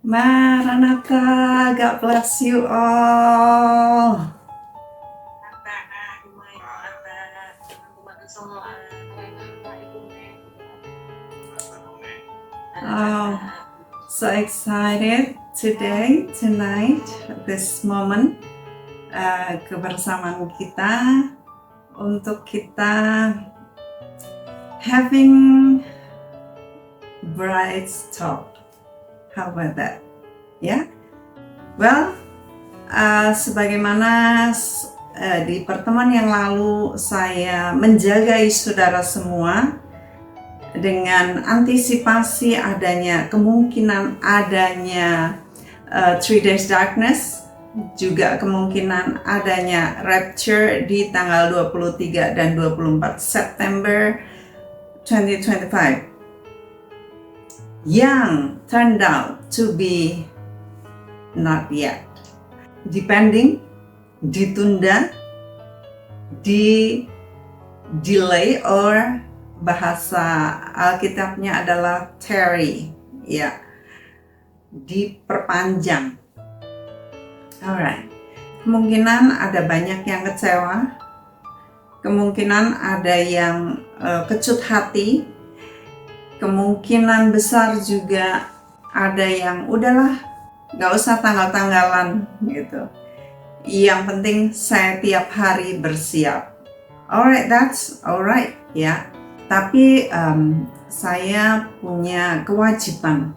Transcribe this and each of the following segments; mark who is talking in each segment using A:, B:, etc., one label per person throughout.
A: Maranatha, God bless you all. Oh, so excited today, tonight, this moment, kebersamaan kita untuk kita having bright talk. How about that? Yeah? Well, sebagaimana di pertemuan yang lalu saya menjagai saudara semua dengan antisipasi kemungkinan adanya 3 days darkness, juga kemungkinan adanya rapture di tanggal 23 dan 24 September 2025 yang turned out to be not yet, depending, ditunda, delay, or bahasa Alkitabnya adalah tarry, ya, diperpanjang. Alright, kemungkinan ada banyak yang kecewa, kemungkinan ada yang kecut hati, kemungkinan besar juga ada yang udahlah, gak usah tanggal-tanggalan gitu. Yang penting saya tiap hari bersiap. Alright, that's alright ya. Tapi saya punya kewajiban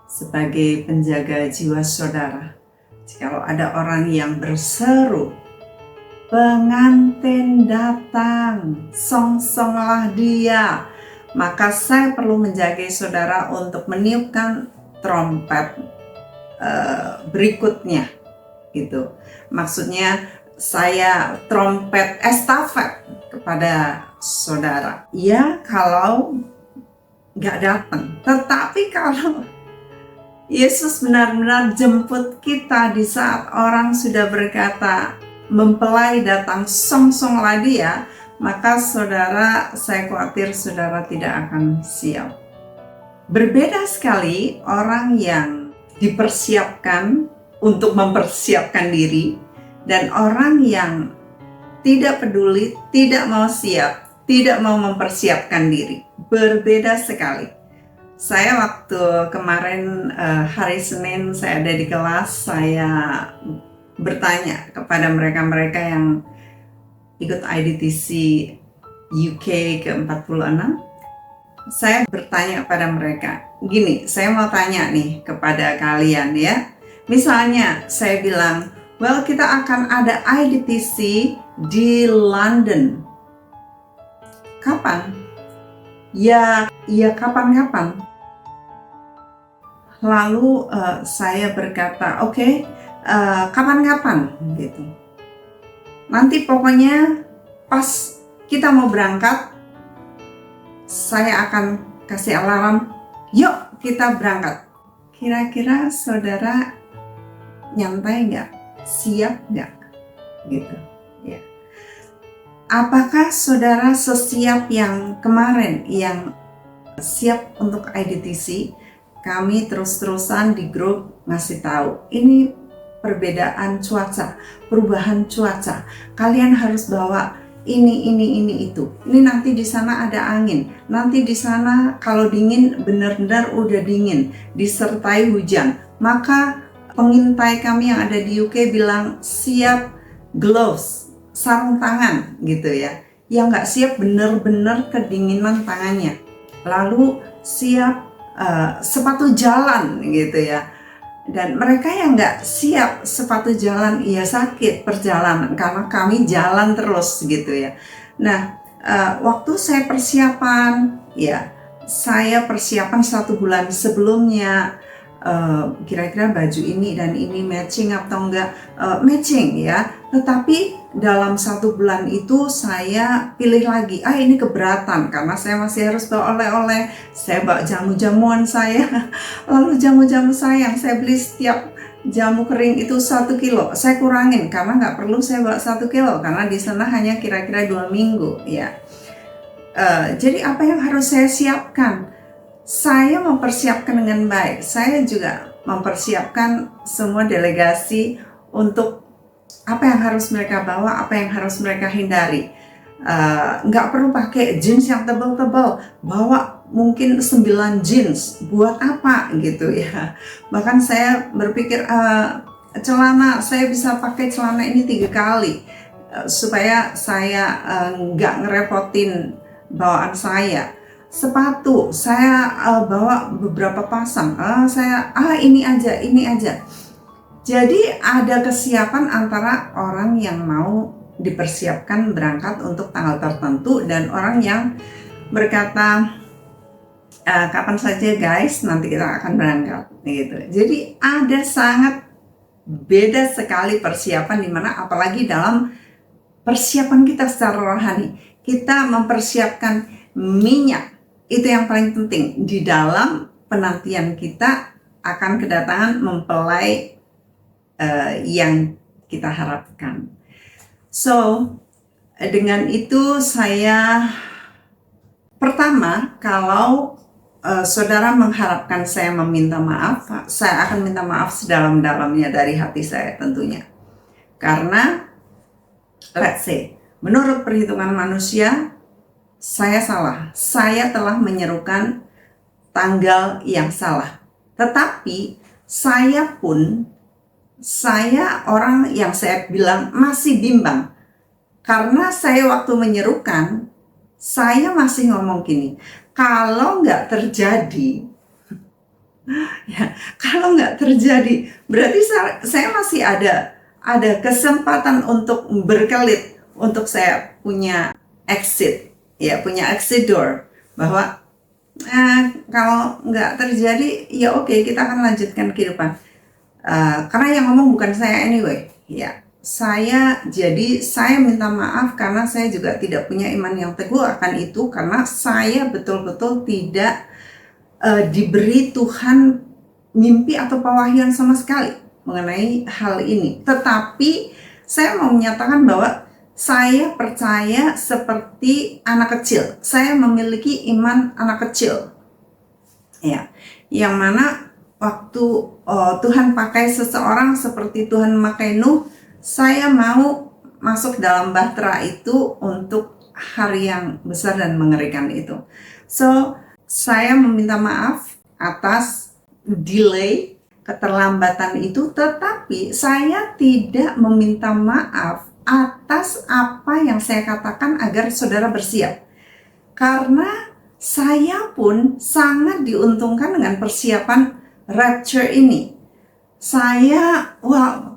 A: sebagai penjaga jiwa saudara. Kalau ada orang yang berseru, pengantin datang, song-songlah dia, maka saya perlu menjaga saudara untuk meniupkan trompet berikutnya gitu. Maksudnya saya trompet estafet kepada saudara. Ya, kalau nggak datang. Tetapi kalau Yesus benar-benar jemput kita di saat orang sudah berkata, mempelai datang, song-songlah dia, maka saudara, saya khawatir saudara tidak akan siap. Berbeda sekali orang yang dipersiapkan untuk mempersiapkan diri dan orang yang tidak peduli, tidak mau siap, tidak mau mempersiapkan diri. Berbeda sekali. Saya waktu kemarin hari Senin saya ada di kelas, saya bertanya kepada mereka-mereka yang ikut IDTC UK ke-46. Saya bertanya kepada mereka, gini, saya mau tanya nih kepada kalian ya. Misalnya saya bilang, well, kita akan ada IDTC di London. Kapan? Ya kapan-kapan. Lalu saya berkata, oke, kapan-kapan gitu. Nanti pokoknya pas kita mau berangkat, saya akan kasih alarm, yuk kita berangkat. Kira-kira saudara nyantai nggak? Siap nggak? Gitu. Ya. Apakah saudara sesiap yang kemarin yang siap untuk IDTC? Kami terus-terusan di grup ngasih tahu, ini perbedaan cuaca, perubahan cuaca. Kalian harus bawa ini itu. Ini nanti di sana ada angin. Nanti di sana kalau dingin benar-benar udah dingin, disertai hujan. Maka pengintai kami yang ada di UK bilang siap gloves, sarung tangan gitu ya. Yang nggak siap benar-benar kedinginan tangannya. Lalu siap sepatu jalan gitu ya. Dan mereka yang nggak siap sepatu jalan, iya sakit perjalanan karena kami jalan terus gitu ya. Nah, waktu saya persiapan, ya saya persiapan 1 bulan sebelumnya, kira-kira baju ini dan ini matching atau enggak matching ya. Tetapi dalam 1 bulan itu saya pilih lagi, ini keberatan karena saya masih harus bawa oleh-oleh. Saya bawa jamu-jamuan saya, lalu jamu-jamu saya yang saya beli setiap jamu kering itu 1 kilo, saya kurangin karena nggak perlu saya bawa 1 kilo karena di sana hanya kira-kira 2 minggu ya. Jadi apa yang harus saya siapkan? Saya mempersiapkan dengan baik. Saya juga mempersiapkan semua delegasi untuk apa yang harus mereka bawa, apa yang harus mereka hindari. Nggak perlu pakai jeans yang tebal-tebal, bawa mungkin 9 jeans, buat apa gitu ya. Bahkan saya berpikir celana, saya bisa pakai celana ini 3 kali supaya saya nggak ngerepotin bawaan saya. Sepatu saya bawa beberapa pasang, ini aja. Jadi ada kesiapan antara orang yang mau dipersiapkan berangkat untuk tanggal tertentu dan orang yang berkata kapan saja guys, nanti kita akan berangkat gitu. Jadi ada sangat beda sekali persiapan, dimana apalagi dalam persiapan kita secara rohani, kita mempersiapkan minyak, itu yang paling penting di dalam penantian kita akan kedatangan mempelai yang kita harapkan. So, dengan itu saya pertama, kalau saudara mengharapkan saya meminta maaf, saya akan minta maaf sedalam-dalamnya dari hati saya tentunya. Karena, let's say, menurut perhitungan manusia, saya salah. Saya telah menyerukan tanggal yang salah. Tetapi, saya orang yang saya bilang masih bimbang. Karena saya waktu menyerukan, saya masih ngomong gini, kalau nggak terjadi, berarti saya masih ada kesempatan untuk berkelit, untuk saya punya exit door, bahwa kalau nggak terjadi, ya oke, kita akan lanjutkan kehidupan. Karena yang ngomong bukan saya anyway, ya. Saya minta maaf karena saya juga tidak punya iman yang teguh akan itu, karena saya betul-betul tidak diberi Tuhan mimpi atau pewahyuan sama sekali mengenai hal ini. Tetapi saya mau menyatakan bahwa saya percaya seperti anak kecil. Saya memiliki iman anak kecil, ya, yang mana waktu Tuhan pakai seseorang seperti Tuhan memakai Nuh, saya mau masuk dalam bahtera itu untuk hari yang besar dan mengerikan itu. So, saya meminta maaf atas delay, keterlambatan itu, tetapi saya tidak meminta maaf atas apa yang saya katakan agar saudara bersiap. Karena saya pun sangat diuntungkan dengan persiapan rapture ini. Saya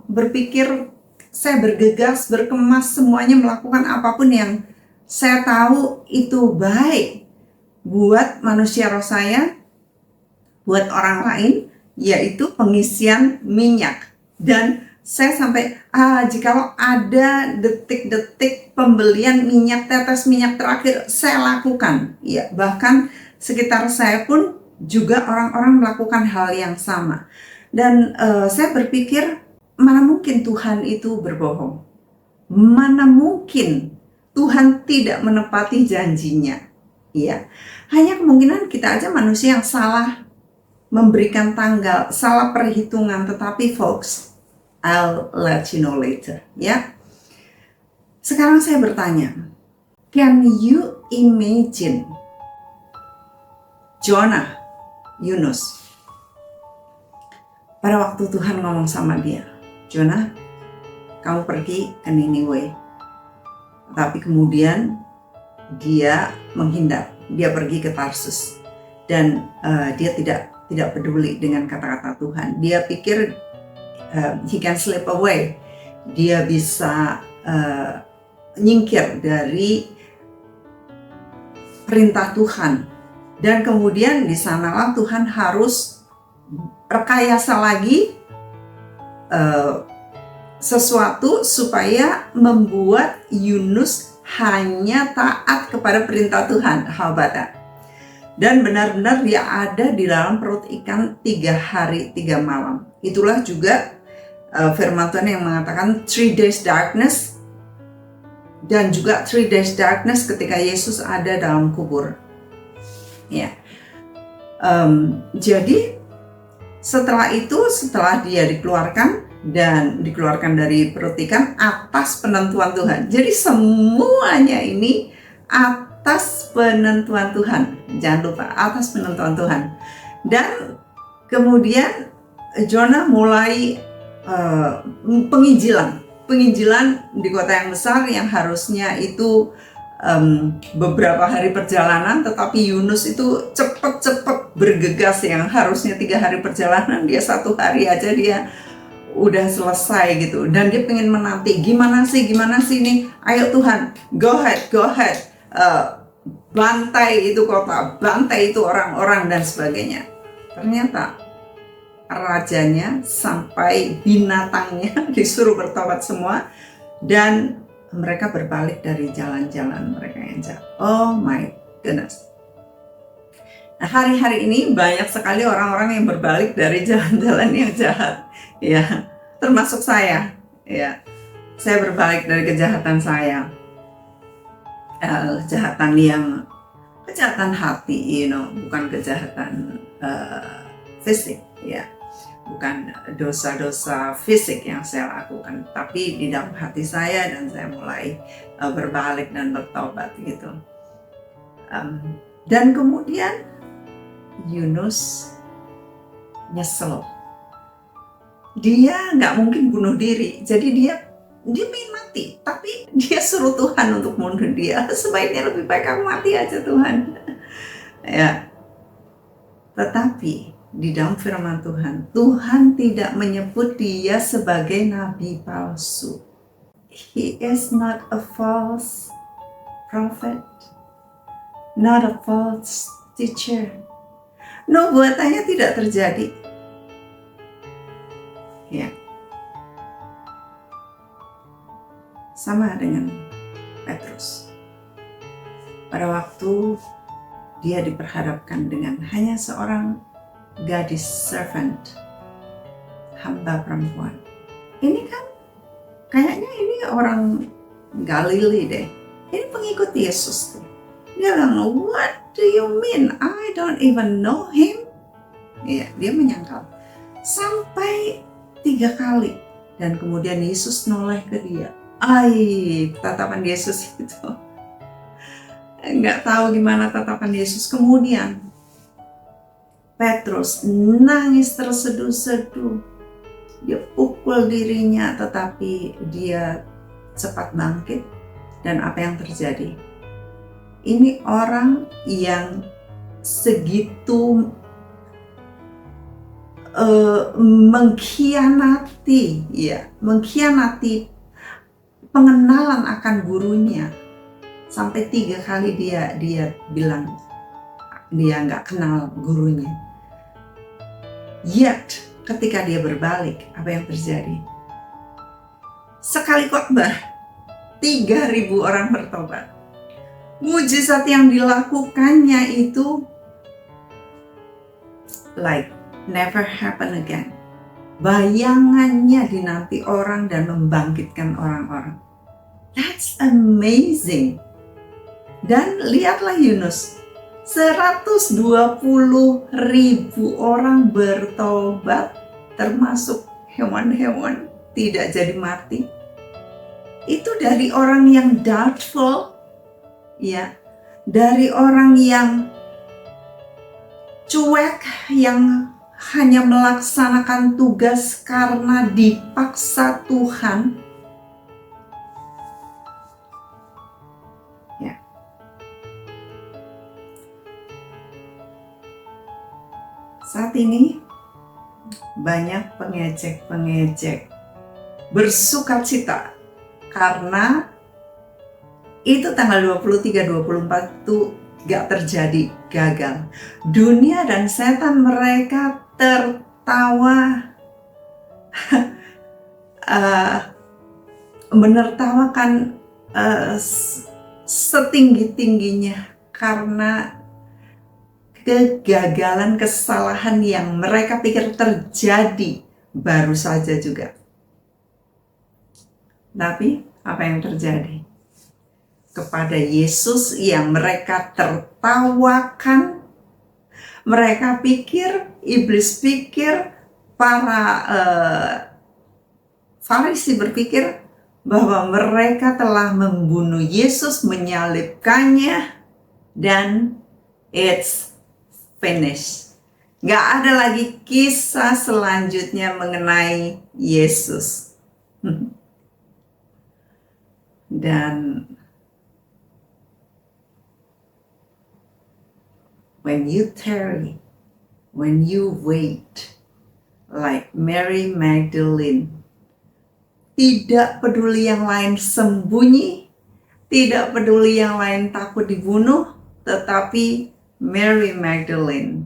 A: berpikir, saya bergegas, berkemas semuanya, melakukan apapun yang saya tahu itu baik buat manusia roh saya, buat orang lain, yaitu pengisian minyak. Dan saya sampai, jikalau ada detik-detik pembelian minyak, tetes minyak terakhir, saya lakukan. Ya, bahkan sekitar saya pun juga orang-orang melakukan hal yang sama. Dan saya berpikir, mana mungkin Tuhan itu berbohong? Mana mungkin Tuhan tidak menepati janjinya? Ya, hanya kemungkinan kita aja manusia yang salah memberikan tanggal, salah perhitungan. Tetapi folks, I'll let you know later, ya. Sekarang saya bertanya, can you imagine Jonah, Yunus, pada waktu Tuhan ngomong sama dia, Jonah, kamu pergi ke Niniwe. Tapi kemudian dia menghindar, dia pergi ke Tarsus, dan dia tidak peduli dengan kata-kata Tuhan. Dia pikir he can slip away, dia bisa nyingkir dari perintah Tuhan. Dan kemudian di sanalah Tuhan harus rekayasa lagi sesuatu supaya membuat Yunus hanya taat kepada perintah Tuhan. How about that? Dan benar-benar dia ada di dalam perut ikan 3 hari 3 malam. Itulah juga firman Tuhan yang mengatakan 3 days darkness, dan juga 3 days darkness ketika Yesus ada dalam kubur. Ya, jadi Setelah itu, setelah dia dikeluarkan dari perut ikan atas penentuan Tuhan. Jadi semuanya ini atas penentuan Tuhan. Jangan lupa, atas penentuan Tuhan. Dan kemudian Jonah mulai penginjilan di kota yang besar yang harusnya itu beberapa hari perjalanan, tetapi Yunus itu cepat bergegas, yang harusnya 3 hari perjalanan, dia 1 hari aja dia udah selesai gitu. Dan dia pengen menanti, gimana sih nih, ayo Tuhan, go ahead, bantai itu kota, bantai itu orang-orang dan sebagainya. Ternyata rajanya sampai binatangnya disuruh bertobat semua, dan mereka berbalik dari jalan-jalan mereka yang jahat. Oh my goodness. Nah, hari-hari ini banyak sekali orang-orang yang berbalik dari jalan-jalan yang jahat. Ya, termasuk saya. Ya, saya berbalik dari kejahatan saya. Kejahatan hati, bukan kejahatan fisik, ya. Bukan dosa-dosa fisik yang saya lakukan, tapi di dalam hati saya, dan saya mulai berbalik dan bertobat gitu. Dan kemudian Yunus nyesel. Dia nggak mungkin bunuh diri, jadi dia pengen mati, tapi dia suruh Tuhan untuk bunuh dia. Sebaiknya lebih baik kamu mati aja Tuhan. Ya, tetapi di dalam firman Tuhan tidak menyebut dia sebagai nabi palsu. He is not a false prophet, not a false teacher. Nubuatannya tidak terjadi. Ya. Sama dengan Petrus. Pada waktu dia diperhadapkan dengan hanya seorang gadis servant, hamba perempuan. Ini kan kayaknya ini orang Galilea deh. Ini pengikut Yesus tuh. Dia bilang, what do you mean? I don't even know him. Iya, dia menyangkal. Sampai 3 kali. Dan kemudian Yesus noleh ke dia. Tatapan Yesus itu. Nggak tahu gimana tatapan Yesus. Kemudian Petrus nangis terseduh-seduh. Dia pukul dirinya, tetapi dia cepat bangkit. Dan apa yang terjadi? Ini orang yang segitu mengkhianati pengenalan akan gurunya. Sampai 3 kali dia bilang dia nggak kenal gurunya. Yet, ketika dia berbalik, apa yang terjadi? Sekali khotbah, 3.000 orang bertobat. Mujizat yang dilakukannya itu like never happen again. Bayangannya dinanti orang dan membangkitkan orang-orang. That's amazing. Dan lihatlah Yunus, 120.000 orang bertobat, termasuk hewan-hewan tidak jadi mati. Itu dari orang yang doubtful, ya, dari orang yang cuek, yang hanya melaksanakan tugas karena dipaksa Tuhan. Ya. Saat ini banyak pengejek bersukacita karena itu tanggal 23-24 itu gak terjadi, gagal. Dunia dan setan mereka tertawa, menertawakan setinggi-tingginya karena kegagalan, kesalahan yang mereka pikir terjadi baru saja juga. Tapi apa yang terjadi? Kepada Yesus yang mereka tertawakan, mereka pikir, iblis pikir para Farisi berpikir bahwa mereka telah membunuh Yesus, menyalibkannya, dan it's finished. Gak ada lagi kisah selanjutnya mengenai Yesus. Dan when you tarry, when you wait, like Mary Magdalene, tidak peduli yang lain sembunyi, tidak peduli yang lain takut dibunuh, tetapi Mary Magdalene,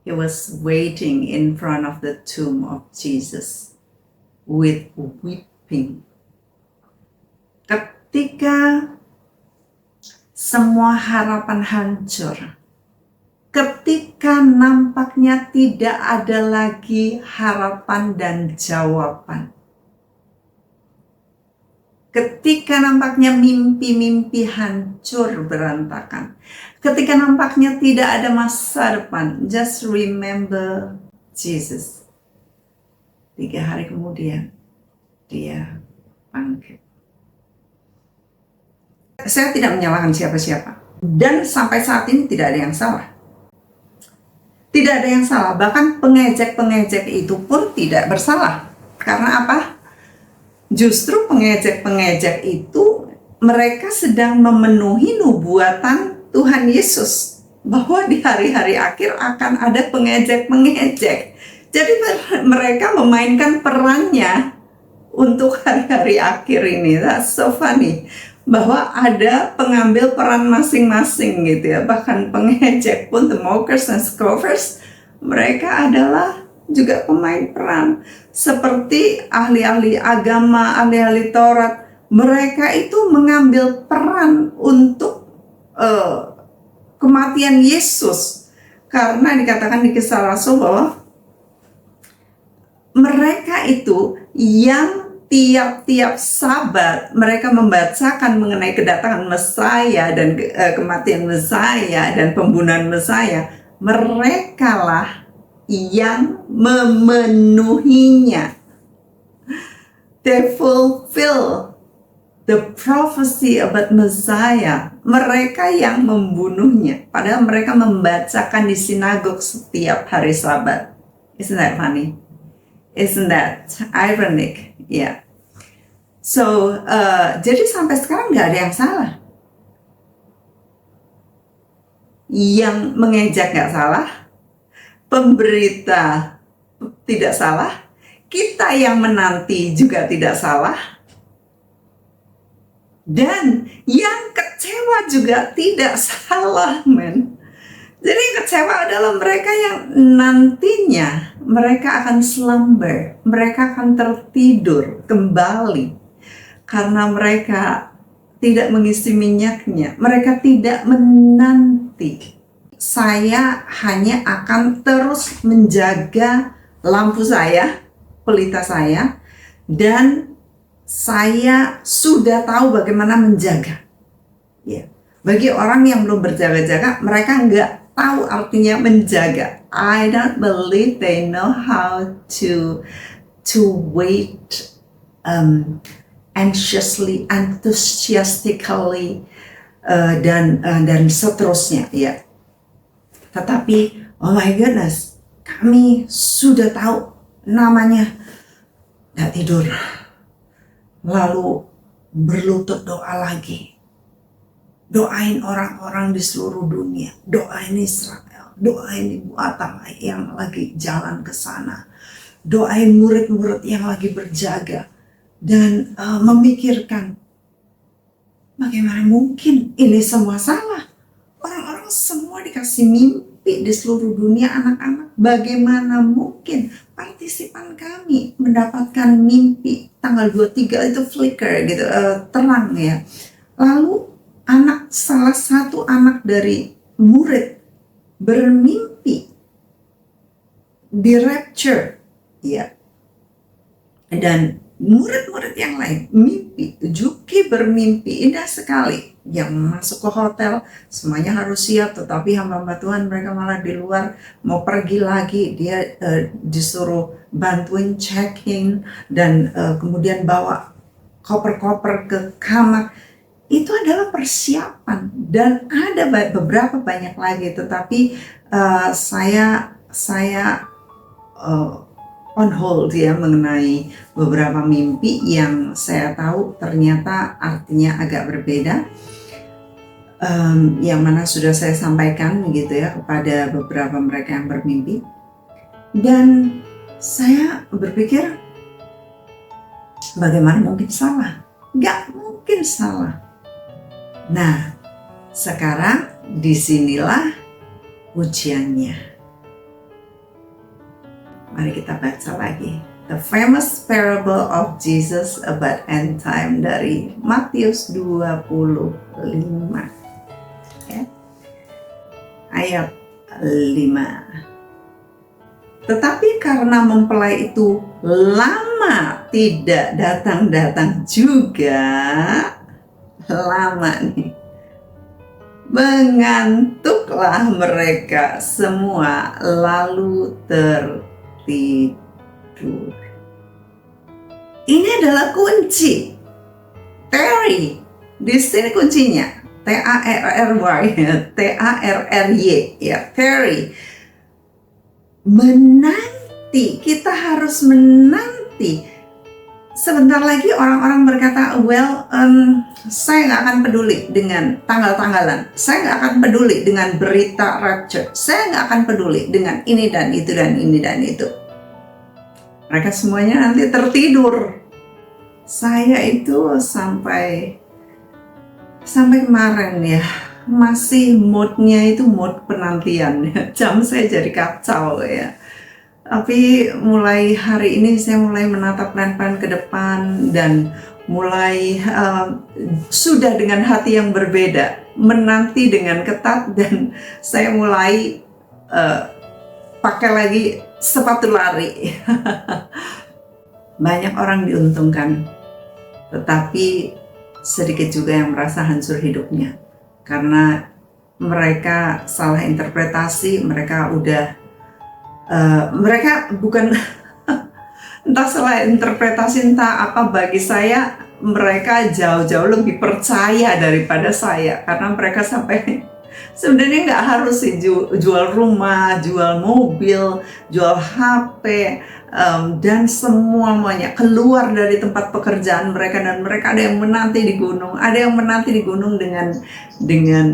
A: he was waiting in front of the tomb of Jesus with weeping. Ketika semua harapan hancur, ketika nampaknya tidak ada lagi harapan dan jawaban, ketika nampaknya mimpi-mimpi hancur berantakan, ketika nampaknya tidak ada masa depan, just remember Jesus. 3 hari kemudian, dia bangkit. Saya tidak menyalahkan siapa-siapa. Dan sampai saat ini tidak ada yang salah. Tidak ada yang salah, bahkan pengejek-pengejek itu pun tidak bersalah. Karena apa? Justru pengejek-pengejek itu mereka sedang memenuhi nubuatan Tuhan Yesus bahwa di hari-hari akhir akan ada pengejek-pengejek. Jadi mereka memainkan perannya untuk hari-hari akhir ini. That's so funny. Bahwa ada pengambil peran masing-masing gitu ya. Bahkan pengejek pun, the mockers and scoffers, mereka adalah juga pemain peran. Seperti ahli-ahli agama, ahli-ahli Taurat, mereka itu mengambil peran untuk kematian Yesus. Karena dikatakan di Kisah Rasul bahwa mereka itu yang tiap-tiap Sabat mereka membacakan mengenai kedatangan Mesaya dan kematian Mesaya dan pembunuhan Mesaya. Merekalah yang memenuhinya. They fulfill the prophecy about Messiah. Mereka yang membunuhnya. Padahal mereka membacakan di sinagog setiap hari Sabat. Isn't that funny? Isn't that ironic? Ya. Yeah. So, jadi sampai sekarang nggak ada yang salah. Yang mengejek nggak salah, pemberita tidak salah, kita yang menanti juga tidak salah, dan yang kecewa juga tidak salah, men. Jadi yang kecewa adalah mereka yang nantinya mereka akan slumber, mereka akan tertidur kembali karena mereka tidak mengisi minyaknya, mereka tidak menanti. Saya hanya akan terus menjaga lampu saya, pelita saya, dan saya sudah tahu bagaimana menjaga. Ya. Bagi orang yang belum berjaga-jaga, mereka nggak tahu artinya menjaga. I don't believe they know how to wait anxiously, enthusiastically, dan seterusnya, ya. Tetapi, oh my goodness, kami sudah tahu namanya nggak tidur, lalu berlutut doa lagi. Doain orang-orang di seluruh dunia, doain Israel, doain ibu Atta yang lagi jalan ke sana, doain murid-murid yang lagi berjaga, dan memikirkan bagaimana mungkin ini semua salah. Orang-orang semua dikasih mimpi di seluruh dunia, anak-anak, bagaimana mungkin partisipan kami mendapatkan mimpi tanggal 23 itu flicker gitu, terang ya. Lalu salah satu anak dari murid bermimpi di rapture, ya. Dan murid-murid yang lain mimpi, Juki bermimpi indah sekali. Yang masuk ke hotel semuanya harus siap, tetapi hamba-hamba Tuhan mereka malah di luar mau pergi lagi. Dia disuruh bantuin check-in dan kemudian bawa koper-koper ke kamar. Itu adalah persiapan, dan ada beberapa banyak lagi, tetapi saya on hold ya mengenai beberapa mimpi yang saya tahu ternyata artinya agak berbeda, yang mana sudah saya sampaikan gitu ya kepada beberapa mereka yang bermimpi. Dan saya berpikir, bagaimana mungkin salah? Gak mungkin salah. Nah, sekarang disinilah ujiannya. Mari kita baca lagi. The famous parable of Jesus about end time dari Matius 25. Ya. Ayat 5. Tetapi karena mempelai itu lama tidak datang-datang juga, lama nih, mengantuklah mereka semua lalu tertidur. Ini adalah kunci. Tarry. Di sini kuncinya. Tarry ya. Tarry. Menanti. Kita harus menanti. Sebentar lagi orang-orang berkata, saya nggak akan peduli dengan tanggal-tanggalan. Saya nggak akan peduli dengan berita rapture. Saya nggak akan peduli dengan ini dan itu dan ini dan itu. Mereka semuanya nanti tertidur. Saya itu sampai kemarin ya, masih moodnya itu mood penantian. Jam saya jadi kacau ya. Tapi mulai hari ini saya mulai menatap plan-plan ke depan dan mulai sudah dengan hati yang berbeda, menanti dengan ketat, dan saya mulai pakai lagi sepatu lari. Banyak orang diuntungkan, tetapi sedikit juga yang merasa hancur hidupnya karena mereka salah interpretasi. Mereka bukan entah salah interpretasi entah apa. Bagi saya mereka jauh-jauh lebih percaya daripada saya, karena mereka sampai sebenarnya nggak harus sih jual rumah, jual mobil, jual HP, dan semuanya keluar dari tempat pekerjaan mereka, dan mereka ada yang menanti di gunung, ada yang menanti di gunung dengan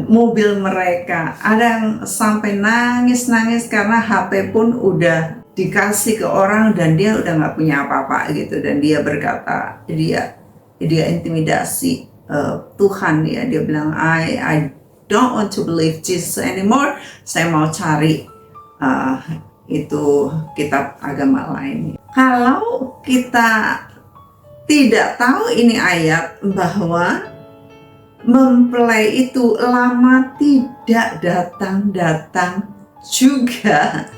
A: mobil mereka, ada yang sampai nangis karena HP pun udah dikasih ke orang dan dia udah nggak punya apa-apa gitu, dan dia berkata dia intimidasi Tuhan ya. Dia bilang I don't want to believe Jesus anymore. Saya mau cari itu kitab agama lain. Kalau kita tidak tahu ini ayat bahwa mempelai itu lama tidak datang juga,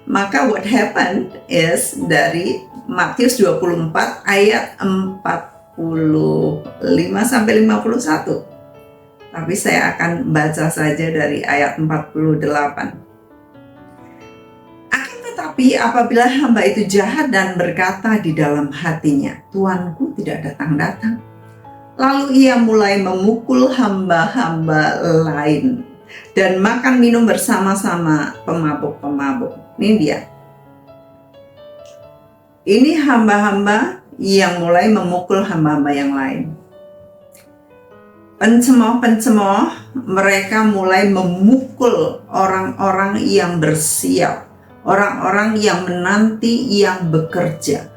A: maka what happened is dari Matius 24 ayat 45 sampai 51. Tapi saya akan baca saja dari ayat 48. Akan tetapi apabila hamba itu jahat dan berkata di dalam hatinya, Tuanku tidak datang-datang, lalu ia mulai memukul hamba-hamba lain dan makan minum bersama-sama pemabuk-pemabuk. Ini dia. Ini hamba-hamba yang mulai memukul hamba-hamba yang lain. Pencemooh-pencemooh, mereka mulai memukul orang-orang yang bersiap, orang-orang yang menanti, yang bekerja.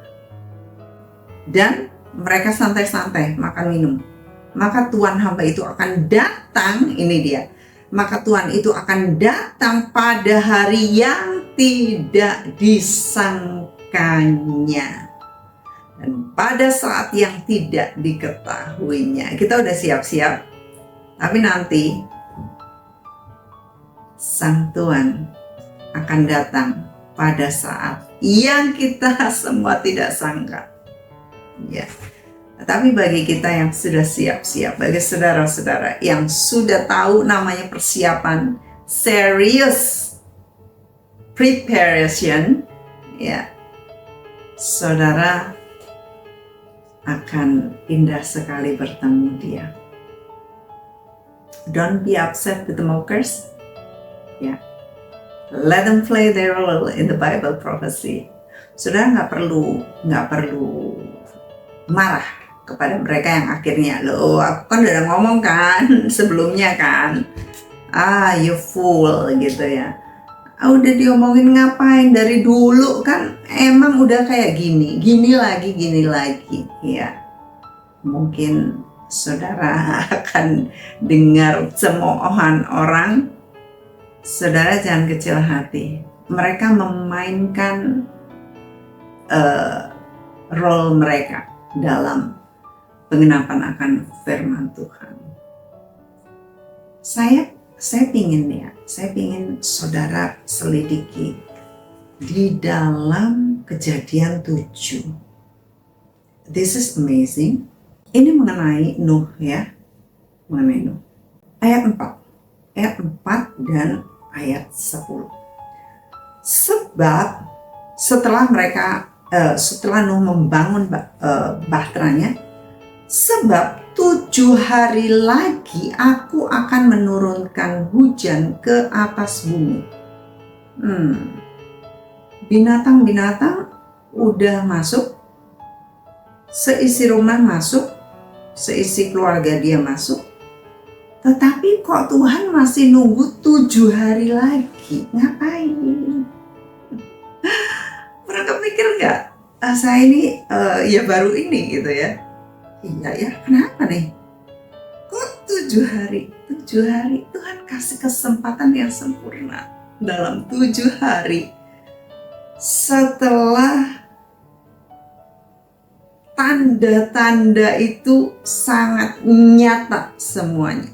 A: Dan mereka santai-santai makan minum. Maka Tuhan hamba itu akan datang, ini dia. Maka Tuhan itu akan datang pada hari yang tidak disangkanya. Dan pada saat yang tidak diketahuinya. Kita udah siap-siap, tapi nanti Sang Tuhan akan datang pada saat yang kita semua tidak sangka. Ya. Tapi bagi kita yang sudah siap-siap, bagi saudara-saudara yang sudah tahu namanya persiapan, serious preparation, ya, saudara akan indah sekali bertemu Dia. Don't be upset with the mockers. Ya, let them play their role in the Bible prophecy. Saudara nggak perlu marah kepada mereka yang akhirnya, loh aku kan udah ngomong kan sebelumnya kan, you fool gitu ya. Udah diomongin ngapain dari dulu kan, emang udah kayak gini lagi ya. Mungkin saudara akan dengar cemoohan orang. Saudara jangan kecil hati, mereka memainkan role mereka dalam pengenapan akan firman Tuhan. Saya pingin saudara selidiki di dalam Kejadian 7. This is amazing. Ini mengenai Nuh ya. Mengenai Nuh. Ayat 4 dan ayat 10. Sebab setelah Nuh membangun bahteranya, sebab 7 hari lagi aku akan menurunkan hujan ke atas bumi. Binatang-binatang udah masuk, seisi rumah masuk, seisi keluarga dia masuk. Tetapi kok Tuhan masih nunggu 7 hari lagi? Ngapain? Pernah kepikir nggak? Saya ini ya baru ini gitu ya. Iya ya, kenapa nih? Kok 7 hari? 7 hari Tuhan kasih kesempatan yang sempurna. Dalam 7 hari setelah tanda-tanda itu sangat nyata semuanya.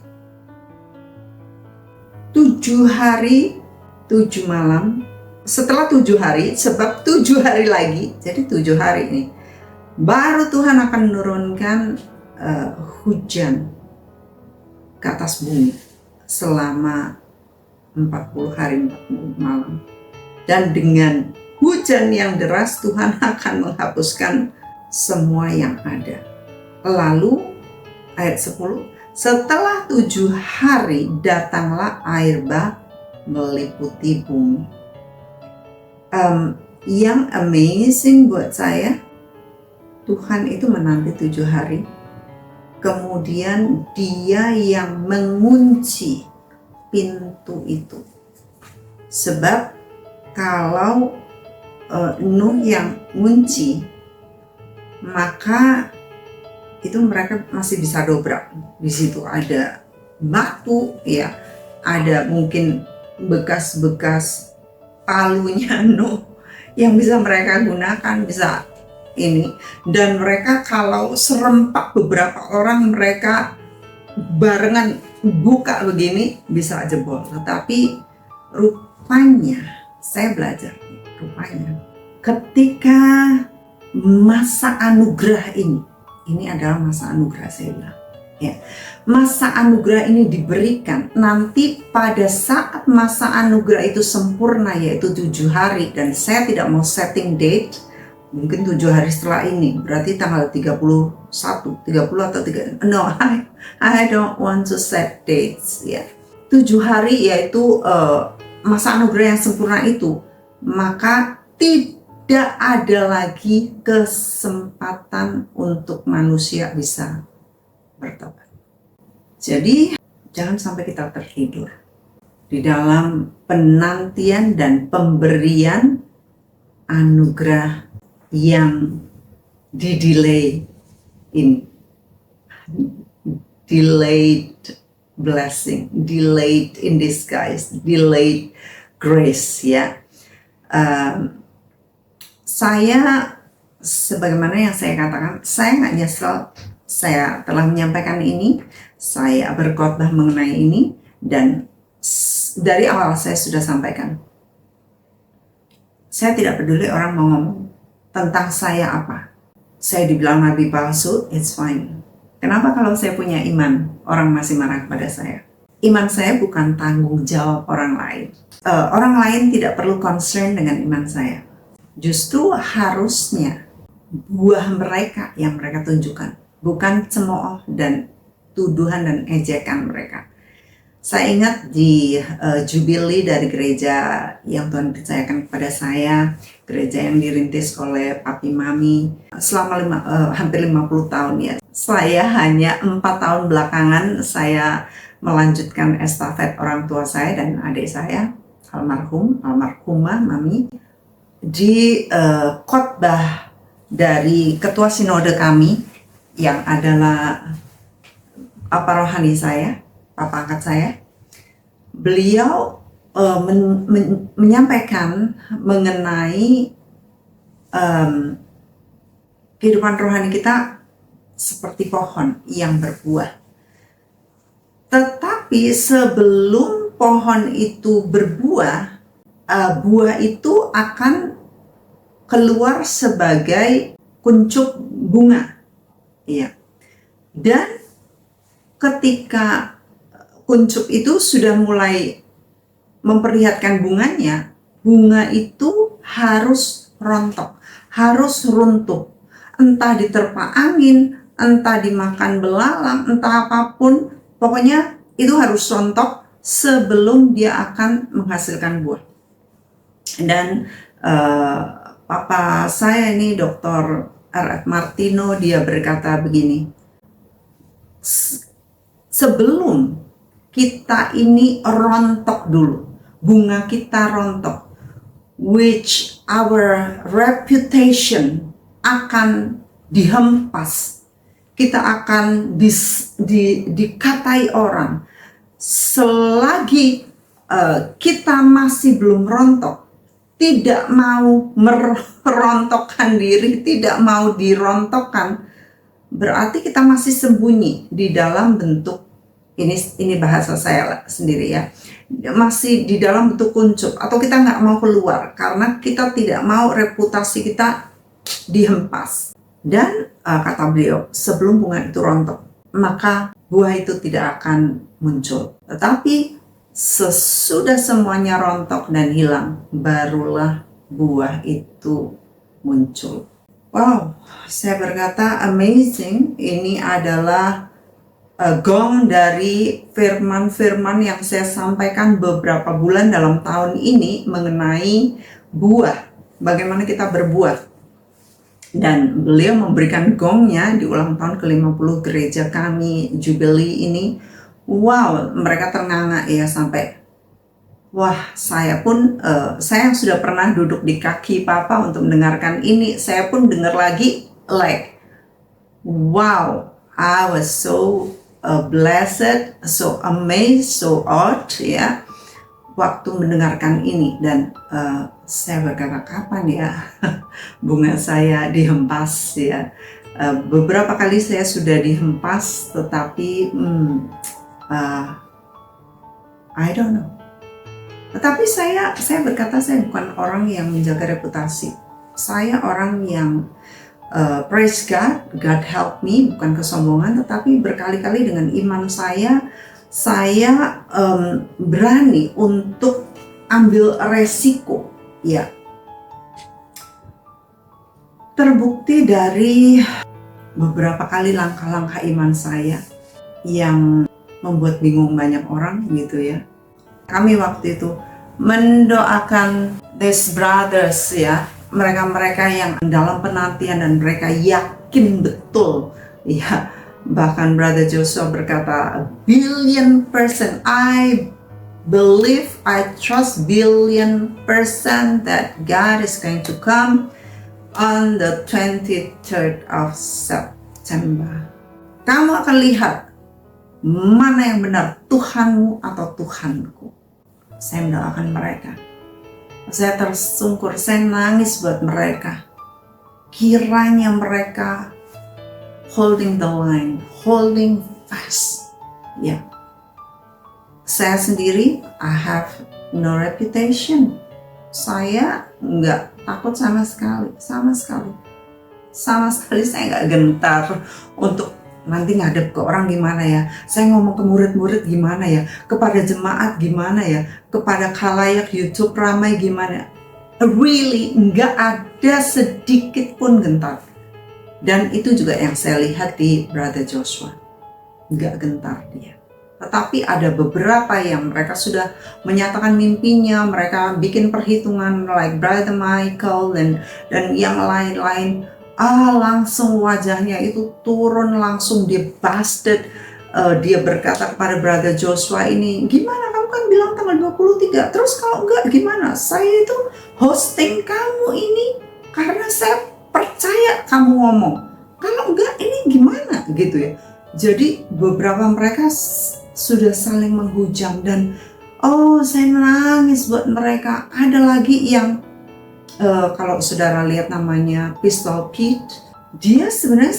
A: 7 hari, 7 malam. Setelah 7 hari, sebab 7 hari lagi, jadi 7 hari ini, baru Tuhan akan menurunkan hujan ke atas bumi selama 40 hari 40 malam. Dan dengan hujan yang deras, Tuhan akan menghapuskan semua yang ada. Lalu ayat 10, setelah 7 hari datanglah air bah meliputi bumi. Yang amazing buat saya, Tuhan itu menanti 7 hari, kemudian Dia yang mengunci pintu itu. Sebab kalau Nuh yang ngunci, maka itu mereka masih bisa dobrak. Di situ ada batu, ya, ada mungkin bekas-bekas palunya Nuh yang bisa mereka gunakan, bisa ini. Dan mereka kalau serempak beberapa orang, mereka barengan buka begini bisa jebol. Tetapi rupanya, saya belajar, rupanya ketika masa anugerah ini adalah masa anugerah, saya bilang ya, masa anugerah ini diberikan nanti pada saat masa anugerah itu sempurna, yaitu 7 hari. Dan saya tidak mau setting date, mungkin 7 hari setelah ini, berarti tanggal 30 atau 3, no, I don't want to set dates ya. 7 hari yaitu masa anugerah yang sempurna itu, maka tidak ada lagi kesempatan untuk manusia bisa bertobat. Jadi jangan sampai kita tertidur di dalam penantian dan pemberian anugerah yang di-delay ini. Delayed blessing, delayed in disguise, delayed grace ya. Saya, sebagaimana yang saya katakan, saya nggak nyesel saya telah menyampaikan ini, saya berkhotbah mengenai ini, dan dari awal saya sudah sampaikan. Saya tidak peduli orang mau ngomong tentang saya apa. Saya dibilang nabi palsu, it's fine. Kenapa kalau saya punya iman, orang masih marah kepada saya? Iman saya bukan tanggung jawab orang lain. Orang lain tidak perlu concern dengan iman saya. Justru harusnya buah mereka yang mereka tunjukkan, bukan cemooh dan tuduhan dan ejekan mereka. Saya ingat di Jubilee dari gereja yang Tuhan percayakan kepada saya, gereja yang dirintis oleh papi mami selama hampir 50 tahun ya. Saya hanya 4 tahun belakangan saya melanjutkan estafet orang tua saya dan adik saya, almarhumah mami, di khotbah dari ketua sinode kami yang adalah papa rohani saya, papa angkat saya. Beliau menyampaikan mengenai kehidupan rohani kita seperti pohon yang berbuah. Tetapi sebelum pohon itu berbuah, buah itu akan keluar sebagai kuncup bunga. Iya. Dan ketika kuncup itu sudah mulai memperlihatkan bunganya, bunga itu harus rontok, harus runtuh. Entah diterpa angin, entah dimakan belalang, entah apapun, pokoknya itu harus rontok sebelum dia akan menghasilkan buah. Dan papa saya ini Dr. R.F. Martino, dia berkata begini, sebelum kita ini rontok dulu, bunga kita rontok, which our reputation akan dihempas, kita akan dikatai orang. Selagi kita masih belum rontok, tidak mau merontokkan diri, tidak mau dirontokkan, berarti kita masih sembunyi di dalam bentuk, ini bahasa saya sendiri ya, masih di dalam bentuk kuncup, atau kita nggak mau keluar karena kita tidak mau reputasi kita dihempas. Dan kata beliau, sebelum bunga itu rontok, maka buah itu tidak akan muncul. Tetapi sesudah semuanya rontok dan hilang, barulah buah itu muncul. Wow, saya berkata amazing. Ini adalah gong dari firman-firman yang saya sampaikan beberapa bulan dalam tahun ini mengenai buah, bagaimana kita berbuah. Dan beliau memberikan gongnya di ulang tahun ke-50 gereja kami Jubilee ini. Wow, mereka ternganga ya, sampai wah, saya pun saya yang sudah pernah duduk di kaki papa untuk mendengarkan ini, saya pun dengar lagi, like wow, I was so blessed, so amazed, so awed ya waktu mendengarkan ini. Dan saya berkata, kapan ya bunga saya dihempas ya. Beberapa kali saya sudah dihempas, tetapi I don't know. Tetapi saya berkata, saya bukan orang yang menjaga reputasi. Saya orang yang praise God, God help me, bukan kesombongan, tetapi berkali-kali dengan iman saya berani untuk ambil resiko. Ya, terbukti dari beberapa kali langkah-langkah iman saya yang membuat bingung banyak orang gitu ya. Kami waktu itu mendoakan these brothers ya, mereka-mereka yang dalam penantian dan mereka yakin betul ya. Bahkan Brother Joshua berkata, 1,000,000,000%, I believe, I trust 1,000,000,000% that God is going to come on the 23rd of September. Kamu akan lihat mana yang benar, Tuhanmu atau Tuhanku. Saya mendoakan mereka. Saya tersungkur, saya nangis buat mereka. Kiranya mereka holding the line, holding fast. Ya, saya sendiri, I have no reputation. Saya nggak takut sama sekali, sama sekali saya nggak gentar untuk nanti ngadep ke orang gimana ya, saya ngomong ke murid-murid gimana ya, kepada jemaat gimana ya, kepada khalayak YouTube ramai gimana. Really nggak ada sedikit pun gentar. Dan itu juga yang saya lihat di Brother Joshua, nggak gentar dia. Tetapi ada beberapa yang mereka sudah menyatakan mimpinya, mereka bikin perhitungan like Brother Michael dan yang lain-lain. Langsung wajahnya itu turun, langsung dia busted. Dia berkata kepada Brother Joshua ini, gimana kamu kan bilang tanggal 23, terus kalau enggak gimana? Saya itu hosting kamu ini karena saya percaya kamu ngomong. Kalau enggak ini gimana gitu ya. Jadi beberapa mereka sudah saling menghujam dan saya menangis buat mereka. Ada lagi yang kalau saudara lihat namanya Pistol Pete, dia sebenarnya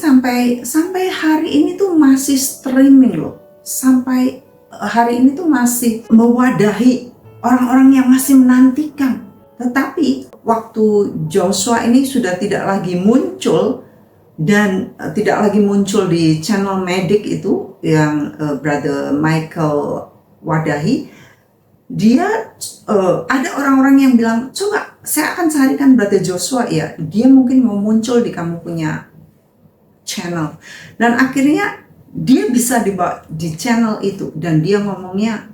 A: sampai hari ini tuh masih streaming loh. Sampai hari ini tuh masih mewadahi orang-orang yang masih menantikan. Tetapi waktu Joshua ini sudah tidak lagi muncul dan tidak lagi muncul di channel Medic itu yang Brother Michael wadahi, dia ada orang-orang yang bilang, coba saya akan carikan Brother Joshua ya, dia mungkin mau muncul di kamu punya channel. Dan akhirnya dia bisa dibawa di channel itu dan dia ngomongnya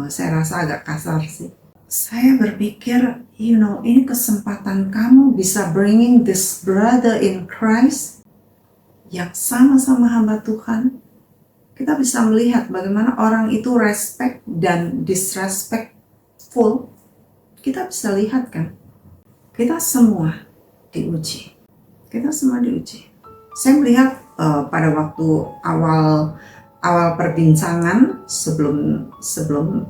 A: saya rasa agak kasar sih. Saya berpikir, ini kesempatan kamu bisa bringing this brother in Christ yang sama-sama hamba Tuhan. Kita bisa melihat bagaimana orang itu respect dan disrespectful. Kita bisa lihat kan, kita semua diuji. Saya melihat pada waktu awal perbincangan sebelum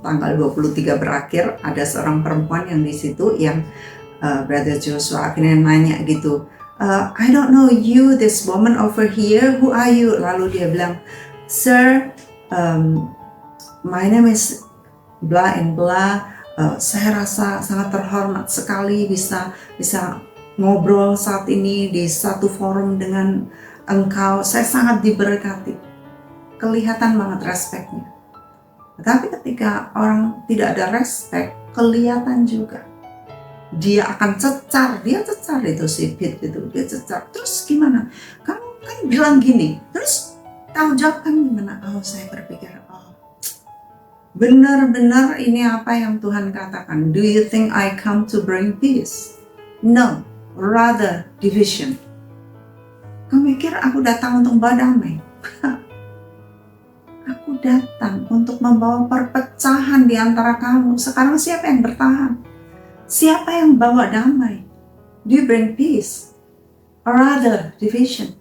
A: tanggal 23 berakhir, ada seorang perempuan yang di situ yang Brother Joshua akhirnya nanya gitu, I don't know you, this woman over here, who are you? Lalu dia bilang, Sir, my name is blah and blah. Saya rasa sangat terhormat sekali bisa ngobrol saat ini di satu forum dengan engkau. Saya sangat diberkati. Kelihatan banget respectnya. Tapi ketika orang tidak ada respect, kelihatan juga. Dia akan cecar itu si Pete itu, dia cecar. Terus gimana? Kamu kan bilang gini, terus tahu jawab kan gimana? Saya berpikir, benar-benar ini apa yang Tuhan katakan. Do you think I come to bring peace? No, rather division. Kamu mikir aku datang untuk membawa damai? Aku datang untuk membawa perpecahan di antara kamu. Sekarang siapa yang bertahan? Siapa yang bawa damai? Do you bring peace? Or rather division?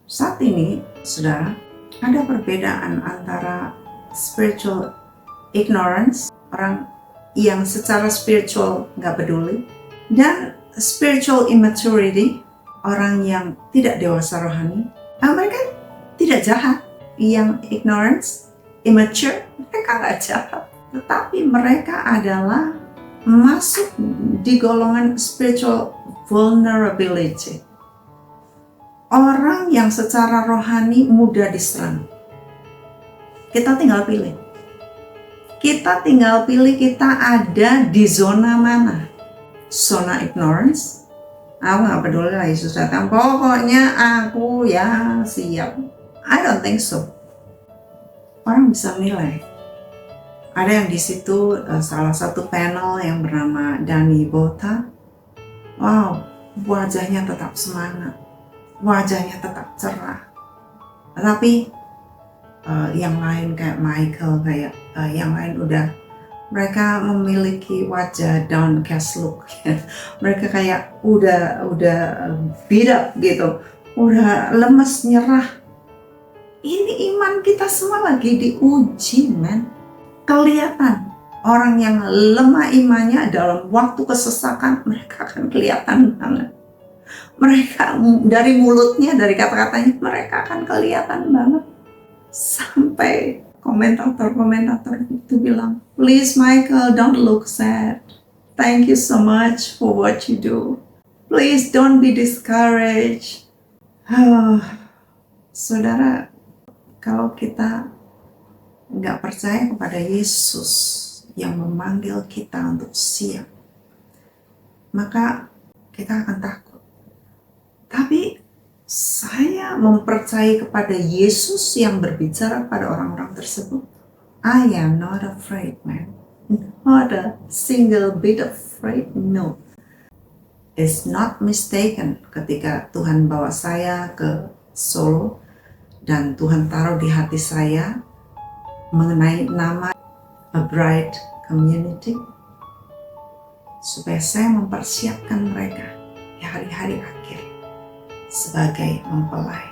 A: Saat ini, saudara, ada perbedaan antara spiritual ignorance, orang yang secara spiritual nggak peduli, dan spiritual immaturity, orang yang tidak dewasa rohani. Mereka tidak jahat. Yang ignorance, immature, mereka nggak jahat. Tetapi mereka adalah masuk di golongan spiritual vulnerability. Orang yang secara rohani mudah diserang. Kita tinggal pilih. Kita ada di zona mana. Zona ignorance. Aku gak peduli lah Yesus datang. Pokoknya aku ya siap. I don't think so. Orang bisa menilai. Ada yang di situ salah satu panel yang bernama Danny Bota. Wow, wajahnya tetap semangat. Wajahnya tetap cerah. Tapi yang lain kayak Michael, kayak yang lain udah, mereka memiliki wajah downcast look. Mereka kayak udah beat up gitu, udah lemes, nyerah. Ini iman kita semua lagi diuji, men. Kelihatan orang yang lemah imannya dalam waktu kesesakan, mereka akan kelihatan banget. Mereka dari mulutnya, dari kata-katanya, mereka akan kelihatan banget. Sampai komentator itu bilang, please Michael, don't look sad. Thank you so much for what you do. Please don't be discouraged. Saudara, kalau kita nggak percaya kepada Yesus yang memanggil kita untuk siap, maka kita akan takut. Tapi saya mempercayai kepada Yesus yang berbicara pada orang-orang tersebut. I am not afraid, man. Not a single bit afraid, no. It's not mistaken ketika Tuhan bawa saya ke Solo dan Tuhan taruh di hati saya mengenai nama A Bride Community supaya saya mempersiapkan mereka di hari-hari akhir sebagai mempelai.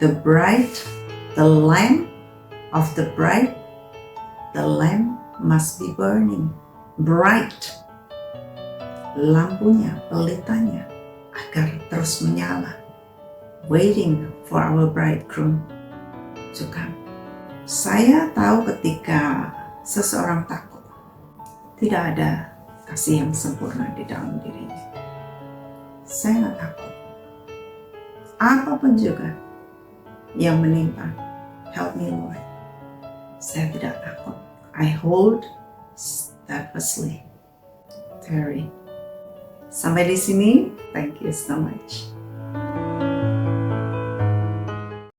A: The bride, the lamp of the bride, the lamp must be burning bright. Lampunya, pelitanya agar terus menyala, waiting for our bridegroom to come. Saya tahu ketika seseorang takut, tidak ada kasih yang sempurna di dalam dirinya. Saya nggak takut. Apapun juga yang menimpa, help me Lord. Saya tidak takut. I hold steadfastly. Terry. Sampai di sini, thank you so much.